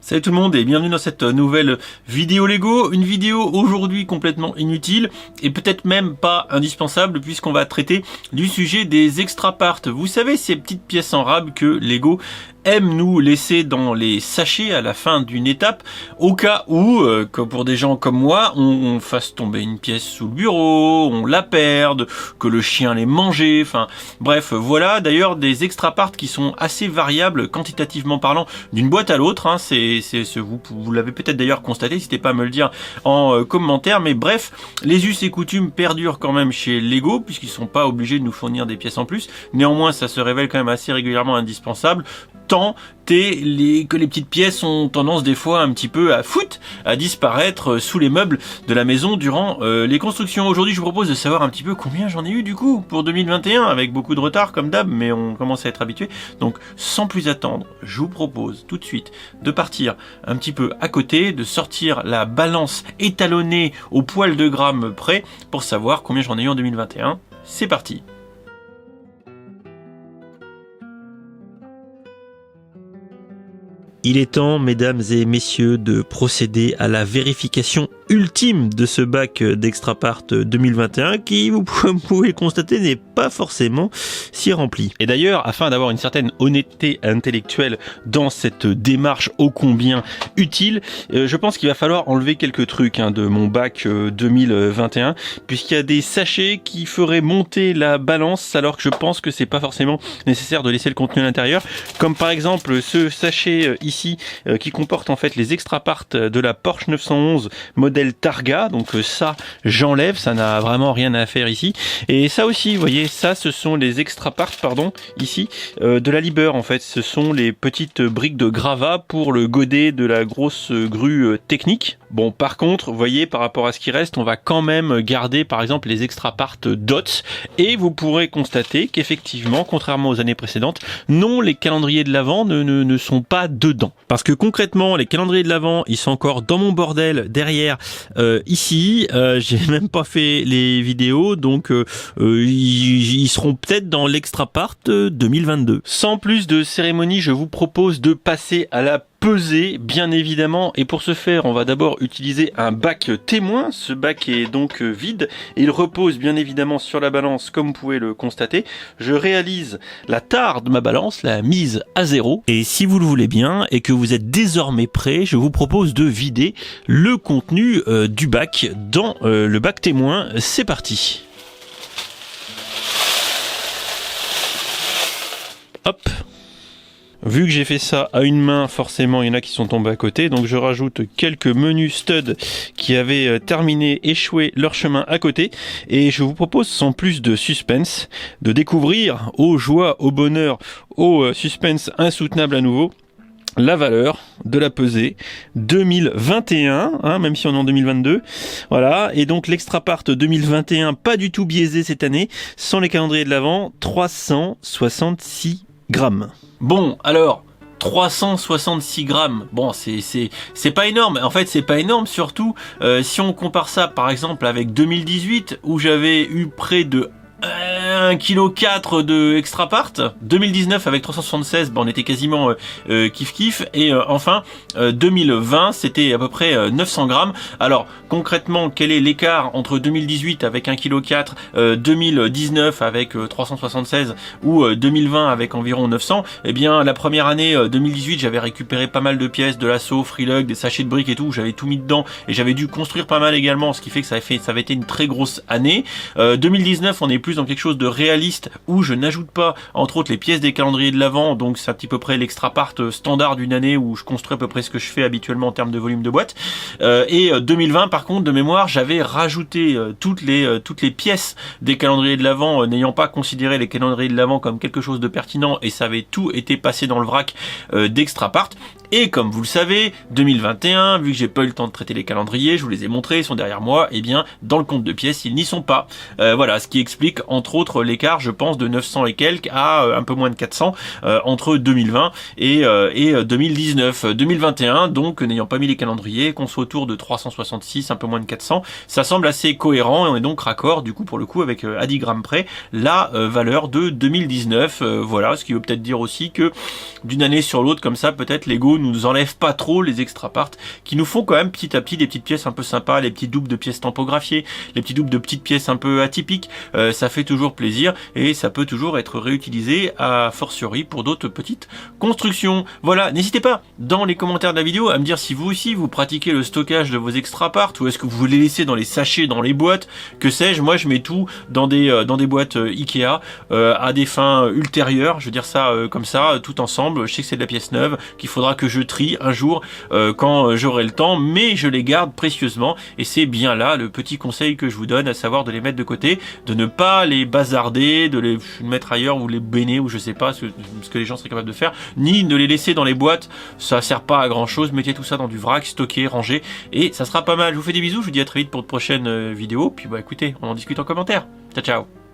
Salut tout le monde et bienvenue dans cette nouvelle vidéo Lego. Une vidéo aujourd'hui complètement inutile et peut-être même pas indispensable puisqu'on va traiter du sujet des extra parts. Vous savez, ces petites pièces en rab que Lego aime nous laisser dans les sachets à la fin d'une étape au cas où, comme pour des gens comme moi, on fasse tomber une pièce sous le bureau, on la perde, que le chien l'ait mangée, enfin bref, voilà d'ailleurs des extra parts qui sont assez variables quantitativement parlant d'une boîte à l'autre, hein. Vous l'avez peut-être d'ailleurs constaté, n'hésitez pas à me le dire en commentaire, mais bref, les us et coutumes perdurent quand même chez Lego puisqu'ils sont pas obligés de nous fournir des pièces en plus, néanmoins ça se révèle quand même assez régulièrement indispensable, tant que les petites pièces ont tendance des fois un petit peu à disparaître sous les meubles de la maison durant les constructions. Aujourd'hui, je vous propose de savoir un petit peu combien j'en ai eu du coup pour 2021, avec beaucoup de retard comme d'hab, mais on commence à être habitué. Donc, sans plus attendre, je vous propose tout de suite de partir un petit peu à côté, de sortir la balance étalonnée au poil de grammes près pour savoir combien j'en ai eu en 2021. C'est parti! Il est temps, mesdames et messieurs, de procéder à la vérification ultime de ce bac d'Extra Part 2021 qui, vous pouvez le constater, n'est pas forcément si rempli. Et d'ailleurs, afin d'avoir une certaine honnêteté intellectuelle dans cette démarche ô combien utile, je pense qu'il va falloir enlever quelques trucs de mon bac 2021, puisqu'il y a des sachets qui feraient monter la balance, alors que je pense que c'est pas forcément nécessaire de laisser le contenu à l'intérieur, comme par exemple ce sachet ici qui comporte en fait les extra parts de la Porsche 911 modèle Targa, donc ça j'enlève, ça n'a vraiment rien à faire ici. Et ça aussi, vous voyez, ça ce sont les extra parts, ici de la Liber, en fait ce sont les petites briques de gravat pour le godet de la grosse grue technique. Bon, par contre, vous voyez, par rapport à ce qui reste, on va quand même garder par exemple les extra parts DOTS, et vous pourrez constater qu'effectivement, contrairement aux années précédentes, non, les calendriers de l'Avent ne sont pas dedans. Parce que concrètement, les calendriers de l'Avent, ils sont encore dans mon bordel derrière ici. J'ai même pas fait les vidéos, donc ils seront peut-être dans l'extra part 2022. Sans plus de cérémonie, je vous propose de passer à la pesée, bien évidemment, et pour ce faire on va d'abord utiliser un bac témoin. Ce bac est donc vide et il repose bien évidemment sur la balance comme vous pouvez le constater. Je réalise la tare de ma balance, la mise à 0, et si vous le voulez bien et que vous êtes désormais prêt, je vous propose de vider le contenu du bac dans le bac témoin. C'est parti. Hop. Vu que j'ai fait ça à une main, forcément il y en a qui sont tombés à côté, donc je rajoute quelques menus studs qui avaient terminé, échoué leur chemin à côté, et je vous propose sans plus de suspense de découvrir, aux joies, au bonheur, au suspense insoutenable à nouveau, la valeur de la pesée 2021, même si on est en 2022. Voilà, et donc l'extra part 2021, pas du tout biaisé cette année, sans les calendriers de l'Avent, 366 grammes. Bon, alors 366 grammes, bon c'est pas énorme, en fait c'est pas énorme, surtout si on compare ça par exemple avec 2018 où j'avais eu près de 1,4 kg de extra part. 2019 avec 376, on était quasiment kiff et enfin 2020 c'était à peu près 900 grammes. Alors concrètement, quel est l'écart entre 2018 avec 1,4 kg, 2019 avec 376 ou 2020 avec environ 900? Eh bien la première année 2018 j'avais récupéré pas mal de pièces, de l'assaut, freelug, des sachets de briques et tout, j'avais tout mis dedans et j'avais dû construire pas mal également, ce qui fait que ça avait été une très grosse année. 2019 on est plus dans quelque chose de réaliste où je n'ajoute pas entre autres les pièces des calendriers de l'Avent, donc c'est à peu près l'extra part standard d'une année où je construis à peu près ce que je fais habituellement en termes de volume de boîte. Et 2020 par contre de mémoire j'avais rajouté toutes les pièces des calendriers de l'Avent, n'ayant pas considéré les calendriers de l'Avent comme quelque chose de pertinent, et ça avait tout été passé dans le vrac d'extra part. Et comme vous le savez, 2021, vu que j'ai pas eu le temps de traiter les calendriers, je vous les ai montrés, ils sont derrière moi, et bien dans le compte de pièces ils n'y sont pas. Voilà, ce qui explique entre autres l'écart, je pense, de 900 et quelques à un peu moins de 400 entre 2020 et 2019. 2021, donc n'ayant pas mis les calendriers, qu'on soit autour de 366, un peu moins de 400, ça semble assez cohérent et on est donc raccord du coup pour le coup avec à 10 grammes près la valeur de 2019. Voilà, ce qui veut peut-être dire aussi que d'une année sur l'autre comme ça, peut-être Lego vidéo nous enlève pas trop les extra parts qui nous font quand même petit à petit des petites pièces un peu sympas, les petits doubles de pièces tampographiées, les petits doubles de petites pièces un peu atypiques. Ça fait toujours plaisir et ça peut toujours être réutilisé a fortiori pour d'autres petites constructions. Voilà, n'hésitez pas dans les commentaires de la vidéo à me dire si vous aussi vous pratiquez le stockage de vos extra parts ou est-ce que vous les laissez dans les sachets, dans les boîtes, que sais-je. Moi je mets tout dans des boîtes Ikea à des fins ultérieures, je veux dire ça comme ça, tout ensemble. Je sais que c'est de la pièce neuve qu'il faudra que je trie un jour quand j'aurai le temps, mais je les garde précieusement et c'est bien là le petit conseil que je vous donne, à savoir de les mettre de côté, de ne pas les bazarder, de les mettre ailleurs ou les béner ou je sais pas ce que les gens seraient capables de faire, ni de les laisser dans les boîtes, ça sert pas à grand chose. Mettez tout ça dans du vrac, stocké, rangé et ça sera pas mal. Je vous fais des bisous, je vous dis à très vite pour de prochaines vidéos, puis bah écoutez, on en discute en commentaire. Ciao ciao.